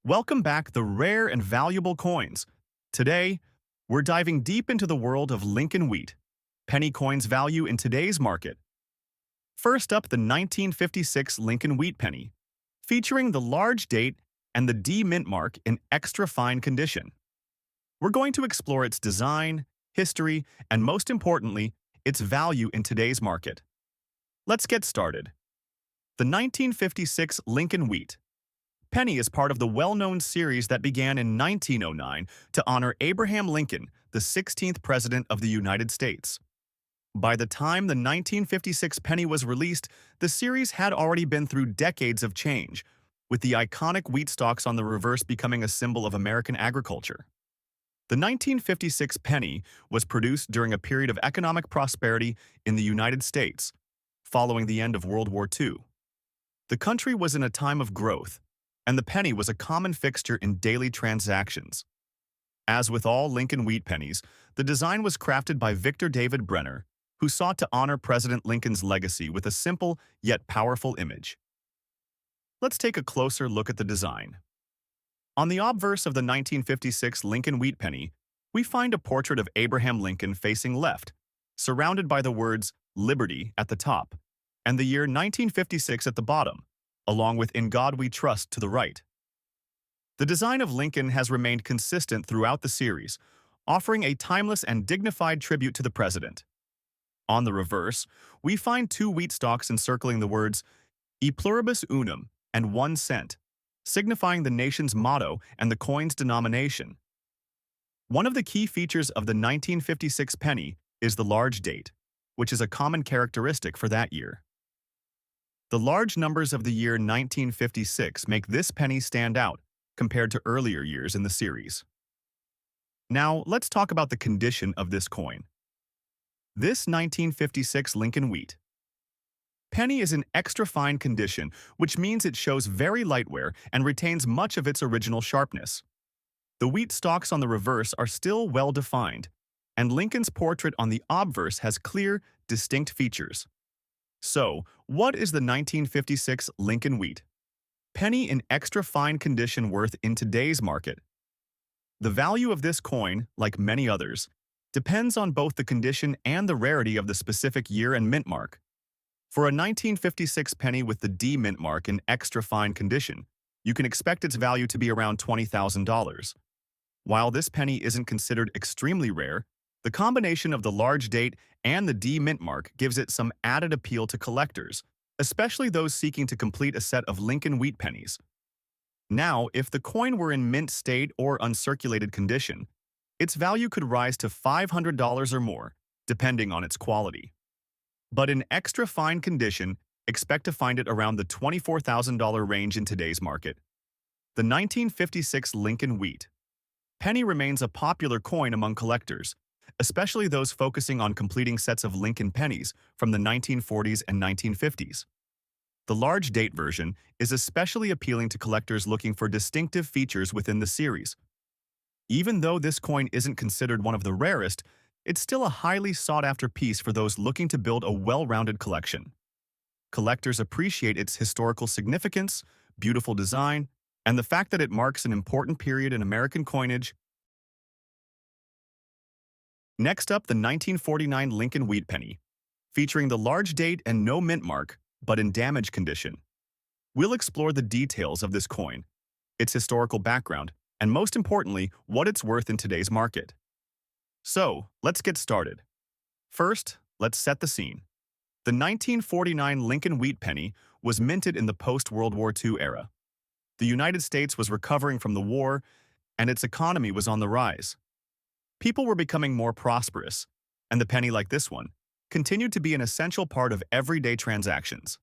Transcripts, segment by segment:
Welcome back, the rare and valuable coins. Today, we're diving deep into the world of Lincoln wheat, penny coins value in today's market. First up, the 1956 Lincoln wheat penny, featuring the large date and the D mint mark in extra fine condition. We're going to explore its design, history, and most importantly, its value in today's market. Let's get started. The 1956 Lincoln wheat penny is part of the well-known series that began in 1909 to honor Abraham Lincoln, the 16th President of the United States. By the time the 1956 penny was released, the series had already been through decades of change, with the iconic wheat stalks on the reverse becoming a symbol of American agriculture. The 1956 penny was produced during a period of economic prosperity in the United States, following the end of World War II. The country was in a time of growth, and the penny was a common fixture in daily transactions. As with all Lincoln wheat pennies, the design was crafted by Victor David Brenner, who sought to honor President Lincoln's legacy with a simple yet powerful image. Let's take a closer look at the design. On the obverse of the 1956 Lincoln wheat penny, we find a portrait of Abraham Lincoln facing left, surrounded by the words "Liberty" at the top, and the year 1956 at the bottom, along with "In God We Trust" to the right. The design of Lincoln has remained consistent throughout the series, offering a timeless and dignified tribute to the president. On the reverse, we find two wheat stalks encircling the words "E pluribus unum" and 1 cent, signifying the nation's motto and the coin's denomination. One of the key features of the 1956 penny is the large date, which is a common characteristic for that year. The large numbers of the year 1956 make this penny stand out compared to earlier years in the series. Now, let's talk about the condition of this coin. This 1956 Lincoln wheat penny is in extra fine condition, which means it shows very light wear and retains much of its original sharpness. The wheat stalks on the reverse are still well defined, and Lincoln's portrait on the obverse has clear, distinct features. So, what is the 1956 Lincoln wheat penny in extra fine condition worth in today's market? The value of this coin, like many others, depends on both the condition and the rarity of the specific year and mint mark. For a 1956 penny with the D mint mark in extra fine condition, you can expect its value to be around $20,000. While this penny isn't considered extremely rare, the combination of the large date and the D mint mark gives it some added appeal to collectors, especially those seeking to complete a set of Lincoln wheat pennies. Now, if the coin were in mint state or uncirculated condition, its value could rise to $500 or more, depending on its quality. But in extra fine condition, expect to find it around the $24,000 range in today's market. The 1956 Lincoln wheat penny remains a popular coin among collectors, especially those focusing on completing sets of Lincoln pennies from the 1940s and 1950s. The large date version is especially appealing to collectors looking for distinctive features within the series. Even though this coin isn't considered one of the rarest, it's still a highly sought-after piece for those looking to build a well-rounded collection. Collectors appreciate its historical significance, beautiful design, and the fact that it marks an important period in American coinage. Next up, the 1949 Lincoln wheat penny, featuring the large date and no mint mark, but in damaged condition. We'll explore the details of this coin, its historical background, and most importantly, what it's worth in today's market. So, let's get started. First, let's set the scene. The 1949 Lincoln wheat penny was minted in the post-World War II era. The United States was recovering from the war, and its economy was on the rise. People were becoming more prosperous, and the penny like this one continued to be an essential part of everyday transactions.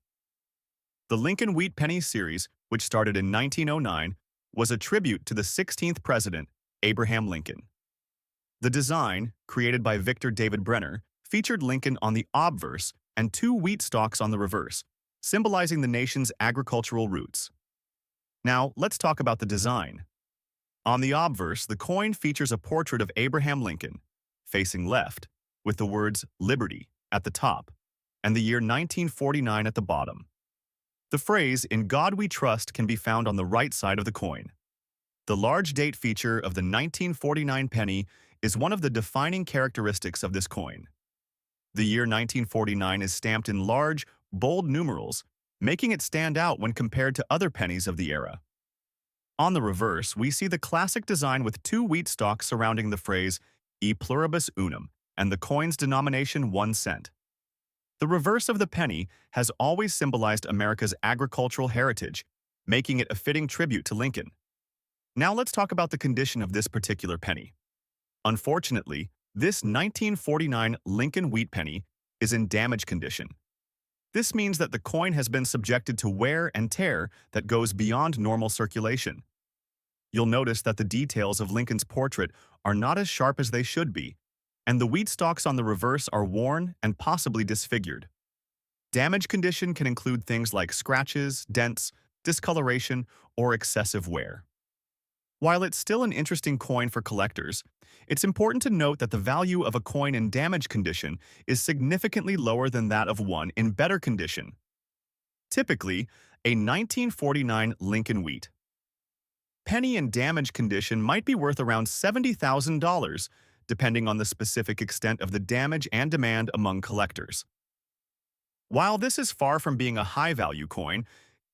The Lincoln wheat penny series, which started in 1909, was a tribute to the 16th President, Abraham Lincoln. The design, created by Victor David Brenner, featured Lincoln on the obverse and two wheat stalks on the reverse, symbolizing the nation's agricultural roots. Now, let's talk about the design. On the obverse, the coin features a portrait of Abraham Lincoln, facing left, with the words "Liberty" at the top and the year 1949 at the bottom. The phrase "In God We Trust" can be found on the right side of the coin. The large date feature of the 1949 penny is one of the defining characteristics of this coin. The year 1949 is stamped in large, bold numerals, making it stand out when compared to other pennies of the era. On the reverse, we see the classic design with two wheat stalks surrounding the phrase E pluribus unum and the coin's denomination 1 cent. The reverse of the penny has always symbolized America's agricultural heritage, making it a fitting tribute to Lincoln. Now let's talk about the condition of this particular penny. Unfortunately, this 1949 Lincoln wheat penny is in damaged condition. This means that the coin has been subjected to wear and tear that goes beyond normal circulation. You'll notice that the details of Lincoln's portrait are not as sharp as they should be, and the wheat stalks on the reverse are worn and possibly disfigured. Damage condition can include things like scratches, dents, discoloration, or excessive wear. While it's still an interesting coin for collectors, it's important to note that the value of a coin in damaged condition is significantly lower than that of one in better condition. Typically, a 1949 Lincoln wheat penny in damaged condition might be worth around $70,000, depending on the specific extent of the damage and demand among collectors. While this is far from being a high-value coin,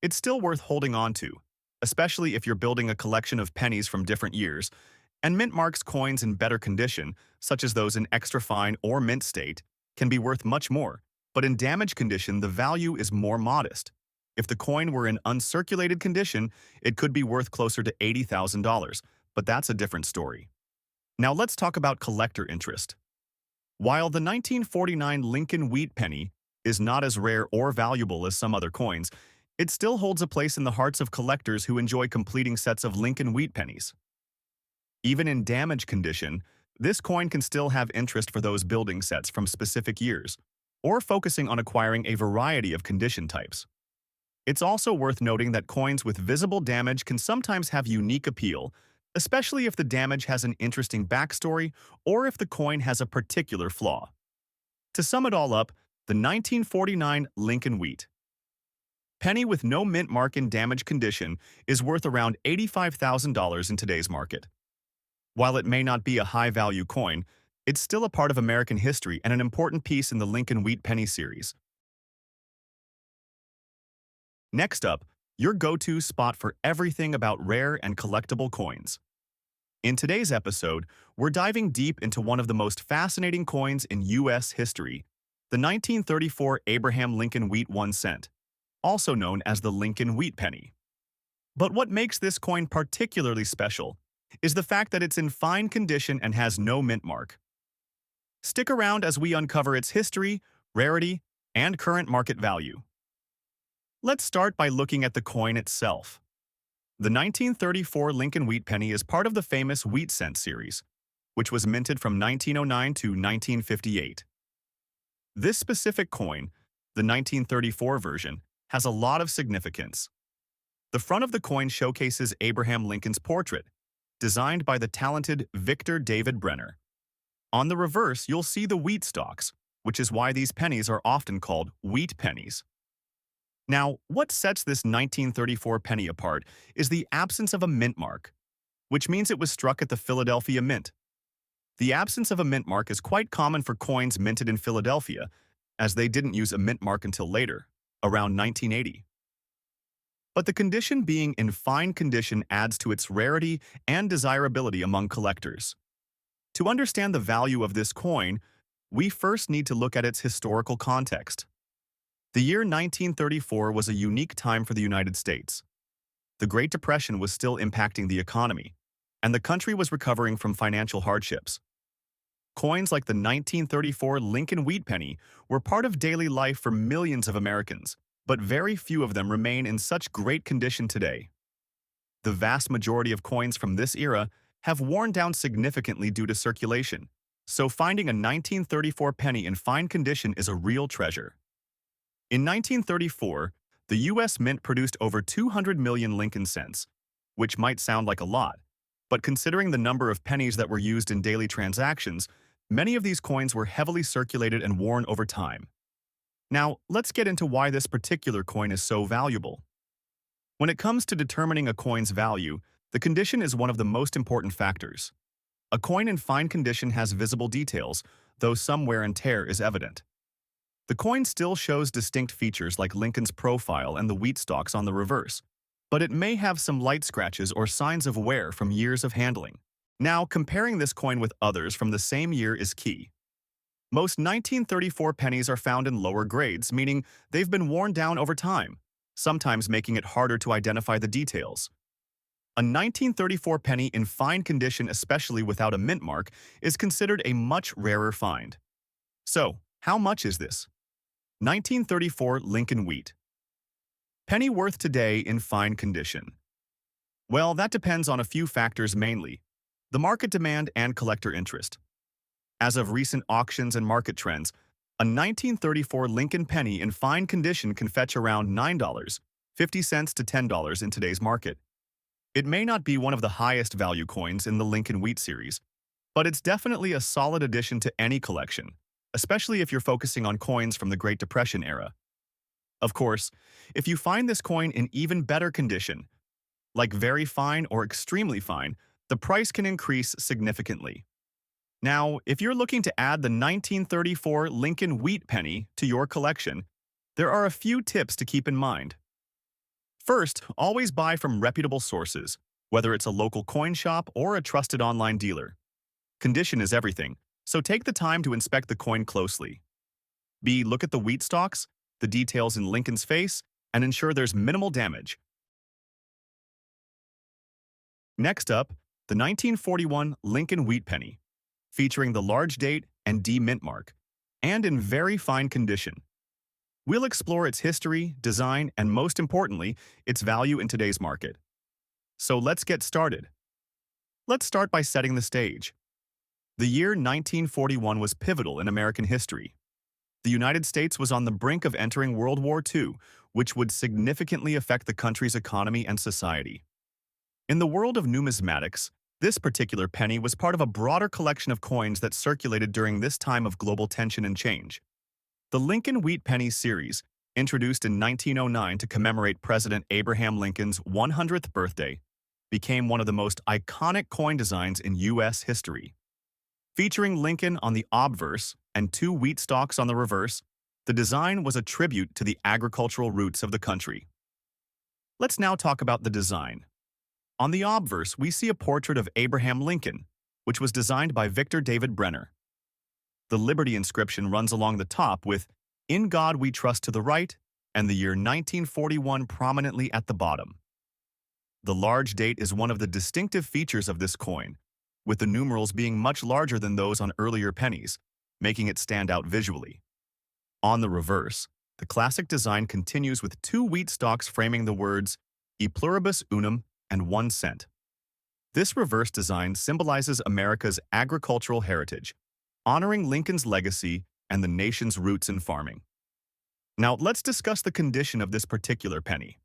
it's still worth holding on to, especially if you're building a collection of pennies from different years, and mint marks coins in better condition, such as those in extra fine or mint state, can be worth much more, but in damaged condition the value is more modest. If the coin were in uncirculated condition, it could be worth closer to $80,000, but that's a different story. Now let's talk about collector interest. While the 1949 Lincoln wheat penny is not as rare or valuable as some other coins, it still holds a place in the hearts of collectors who enjoy completing sets of Lincoln wheat pennies. Even in damaged condition, this coin can still have interest for those building sets from specific years, or focusing on acquiring a variety of condition types. It's also worth noting that coins with visible damage can sometimes have unique appeal, especially if the damage has an interesting backstory or if the coin has a particular flaw. To sum it all up, the 1949 Lincoln wheat penny with no mint mark in damaged condition is worth around $85,000 in today's market. While it may not be a high-value coin, it's still a part of American history and an important piece in the Lincoln wheat penny series. Next up, your go-to spot for everything about rare and collectible coins. In today's episode, we're diving deep into one of the most fascinating coins in U.S. history, the 1934 Abraham Lincoln Wheat 1 cent, also known as the Lincoln wheat penny. But what makes this coin particularly special is the fact that it's in fine condition and has no mint mark. Stick around as we uncover its history, rarity, and current market value. Let's start by looking at the coin itself. The 1934 Lincoln wheat penny is part of the famous wheat cent series, which was minted from 1909 to 1958. This specific coin, the 1934 version, has a lot of significance. The front of the coin showcases Abraham Lincoln's portrait, designed by the talented Victor David Brenner. On the reverse, you'll see the wheat stalks, which is why these pennies are often called wheat pennies. Now, what sets this 1934 penny apart is the absence of a mint mark, which means it was struck at the Philadelphia Mint. The absence of a mint mark is quite common for coins minted in Philadelphia, as they didn't use a mint mark until later, around 1980. But the condition being in fine condition adds to its rarity and desirability among collectors. To understand the value of this coin, we first need to look at its historical context. The year 1934 was a unique time for the United States. The Great Depression was still impacting the economy, and the country was recovering from financial hardships. Coins like the 1934 Lincoln wheat penny were part of daily life for millions of Americans, but very few of them remain in such great condition today. The vast majority of coins from this era have worn down significantly due to circulation, so finding a 1934 penny in fine condition is a real treasure. In 1934, the U.S. Mint produced over 200 million Lincoln cents, which might sound like a lot, but considering the number of pennies that were used in daily transactions, many of these coins were heavily circulated and worn over time. Now, let's get into why this particular coin is so valuable. When it comes to determining a coin's value, The condition is one of the most important factors. A coin in fine condition has visible details, though some wear and tear is evident. The coin still shows distinct features like Lincoln's profile and the wheat stalks on the reverse, but it may have some light scratches or signs of wear from years of handling. Now, comparing this coin with others from the same year is key. Most 1934 pennies are found in lower grades, meaning they've been worn down over time, sometimes making it harder to identify the details. A 1934 penny in fine condition, especially without a mint mark, is considered a much rarer find. So, how much is this? 1934 Lincoln wheat. Penny worth today in fine condition. Well, that depends on a few factors mainly: the market demand and collector interest. As of recent auctions and market trends, a 1934 Lincoln penny in fine condition can fetch around $9.50 to $10 in today's market. It may not be one of the highest value coins in the Lincoln Wheat series, but it's definitely a solid addition to any collection, especially if you're focusing on coins from the Great Depression era. Of course, if you find this coin in even better condition, like very fine or extremely fine, the price can increase significantly. Now, if you're looking to add the 1934 Lincoln Wheat penny to your collection, there are a few tips to keep in mind. First, always buy from reputable sources, whether it's a local coin shop or a trusted online dealer. Condition is everything, so take the time to inspect the coin closely. B. Look at the wheat stalks, the details in Lincoln's face, and ensure there's minimal damage. Next up, the 1941 Lincoln Wheat penny, featuring the large date and D mint mark, and in very fine condition. We'll explore its history, design, and most importantly, its value in today's market. So let's get started. Let's start by setting the stage. The year 1941 was pivotal in American history. The United States was on the brink of entering World War II, which would significantly affect the country's economy and society. In the world of numismatics, this particular penny was part of a broader collection of coins that circulated during this time of global tension and change. The Lincoln Wheat Penny series, introduced in 1909 to commemorate President Abraham Lincoln's 100th birthday, became one of the most iconic coin designs in U.S. history. Featuring Lincoln on the obverse and two wheat stalks on the reverse, the design was a tribute to the agricultural roots of the country. Let's now talk about the design. On the obverse, we see a portrait of Abraham Lincoln, which was designed by Victor David Brenner. The Liberty inscription runs along the top with "In God We Trust" to the right and the year 1941 prominently at the bottom. The large date is one of the distinctive features of this coin, with the numerals being much larger than those on earlier pennies, making it stand out visually. On the reverse, the classic design continues with two wheat stalks framing the words "E pluribus unum" and 1 cent. This reverse design symbolizes America's agricultural heritage, honoring Lincoln's legacy and the nation's roots in farming. Now, let's discuss the condition of this particular penny.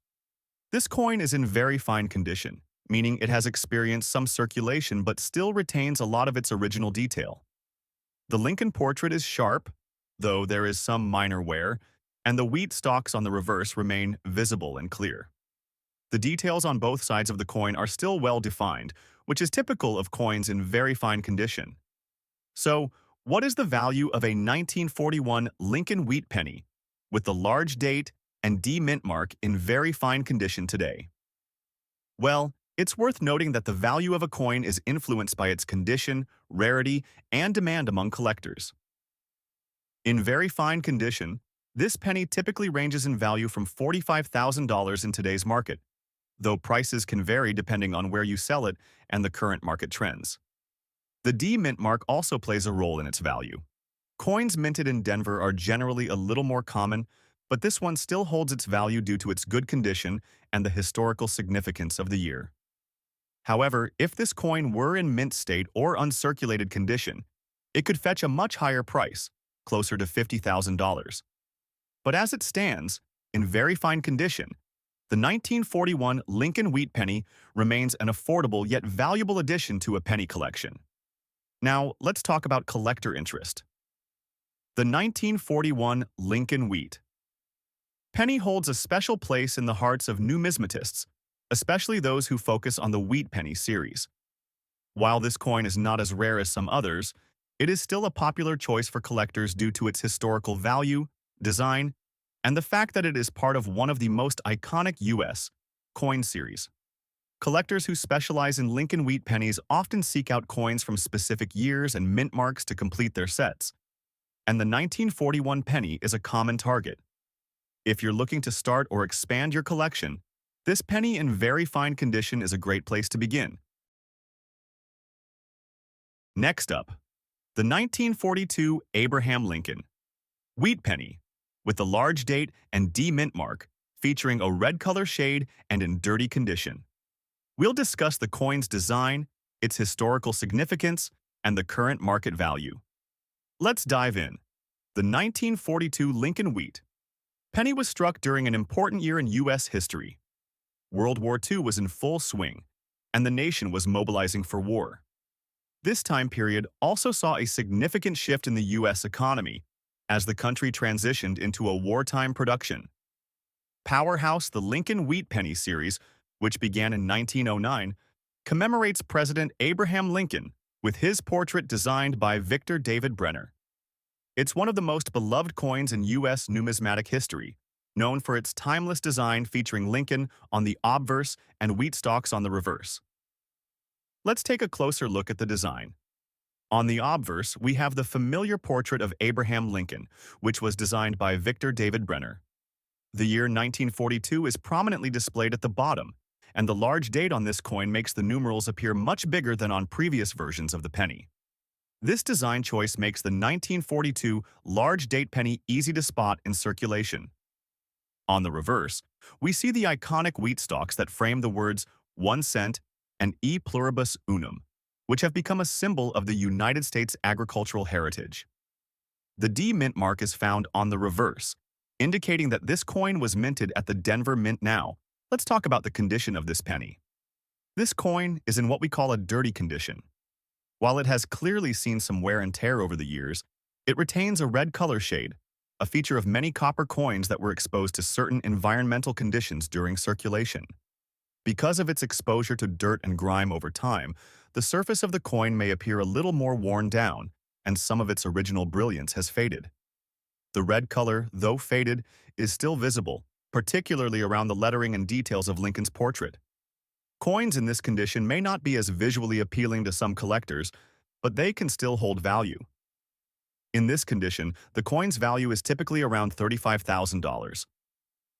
This coin is in very fine condition, meaning it has experienced some circulation but still retains a lot of its original detail. The Lincoln portrait is sharp, though there is some minor wear, and the wheat stalks on the reverse remain visible and clear. The details on both sides of the coin are still well defined, which is typical of coins in very fine condition. So, what is the value of a 1941 Lincoln Wheat penny with the large date and D mint mark in very fine condition today? Well, it's worth noting that the value of a coin is influenced by its condition, rarity, and demand among collectors. In very fine condition, this penny typically ranges in value from $45,000 in today's market, though prices can vary depending on where you sell it and the current market trends. The D mint mark also plays a role in its value. Coins minted in Denver are generally a little more common, but this one still holds its value due to its good condition and the historical significance of the year. However, if this coin were in mint state or uncirculated condition, it could fetch a much higher price, closer to $50,000. But as it stands, in very fine condition, the 1941 Lincoln Wheat penny remains an affordable yet valuable addition to a penny collection. Now, let's talk about collector interest. The 1941 Lincoln Wheat penny holds a special place in the hearts of numismatists, especially those who focus on the wheat penny series. While this coin is not as rare as some others, it is still a popular choice for collectors due to its historical value, design, and the fact that it is part of one of the most iconic U.S. coin series. Collectors who specialize in Lincoln wheat pennies often seek out coins from specific years and mint marks to complete their sets, and the 1941 penny is a common target. If you're looking to start or expand your collection, this penny in very fine condition is a great place to begin. Next up, the 1942 Abraham Lincoln wheat penny, with the large date and D mint mark, featuring a red color shade and in dirty condition. We'll discuss the coin's design, its historical significance, and the current market value. Let's dive in. The 1942 Lincoln wheat penny was struck during an important year in U.S. history. World War II was in full swing, and the nation was mobilizing for war. This time period also saw a significant shift in the U.S. economy as the country transitioned into a wartime production. Powerhouse, the Lincoln wheat penny series, which began in 1909, commemorates President Abraham Lincoln with his portrait designed by Victor David Brenner. It's one of the most beloved coins in U.S. numismatic history, known for its timeless design featuring Lincoln on the obverse and wheat stalks on the reverse. Let's take a closer look at the design. On the obverse, we have the familiar portrait of Abraham Lincoln, which was designed by Victor David Brenner. The year 1942 is prominently displayed at the bottom, and the large date on this coin makes the numerals appear much bigger than on previous versions of the penny. This design choice makes the 1942 large date penny easy to spot in circulation. On the reverse, we see the iconic wheat stalks that frame the words 1 cent and E pluribus unum, which have become a symbol of the United States agricultural heritage. The D mint mark is found on the reverse, indicating that this coin was minted at the Denver Mint. Now, let's talk about the condition of this penny. This coin is in what we call a dirty condition. While it has clearly seen some wear and tear over the years, it retains a red color shade, a feature of many copper coins that were exposed to certain environmental conditions during circulation. Because of its exposure to dirt and grime over time, the surface of the coin may appear a little more worn down, and some of its original brilliance has faded. The red color, though faded, is still visible, particularly around the lettering and details of Lincoln's portrait. Coins in this condition may not be as visually appealing to some collectors, but they can still hold value. In this condition, the coin's value is typically around $35,000.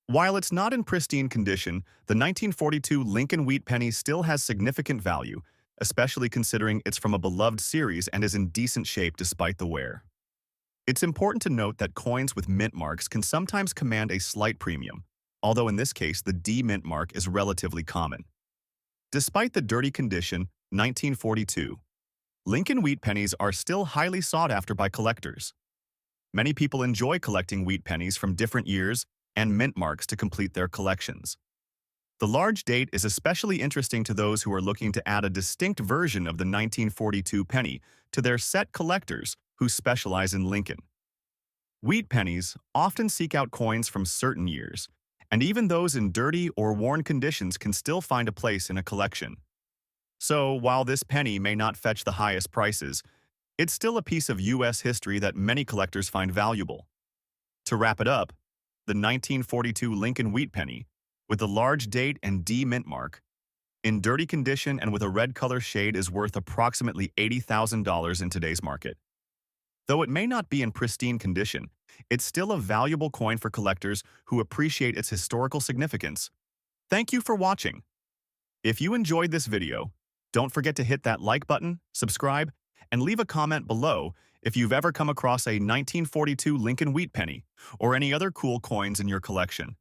While it's not in pristine condition, the 1942 Lincoln wheat penny still has significant value, especially considering it's from a beloved series and is in decent shape despite the wear. It's important to note that coins with mint marks can sometimes command a slight premium, although in this case the D mint mark is relatively common. Despite the dirty condition, 1942, Lincoln wheat pennies are still highly sought after by collectors. Many people enjoy collecting wheat pennies from different years and mint marks to complete their collections. The large date is especially interesting to those who are looking to add a distinct version of the 1942 penny to their set collectors who specialize in Lincoln. Wheat pennies often seek out coins from certain years, and even those in dirty or worn conditions can still find a place in a collection. So, while this penny may not fetch the highest prices, it's still a piece of U.S. history that many collectors find valuable. To wrap it up, the 1942 Lincoln wheat penny, with the large date and D mint mark, in dirty condition and with a red color shade, is worth approximately $80,000 in today's market. Though it may not be in pristine condition, it's still a valuable coin for collectors who appreciate its historical significance. Thank you for watching. If you enjoyed this video, don't forget to hit that like button, subscribe, and leave a comment below if you've ever come across a 1942 Lincoln wheat penny or any other cool coins in your collection.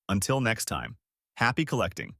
Until next time, happy collecting!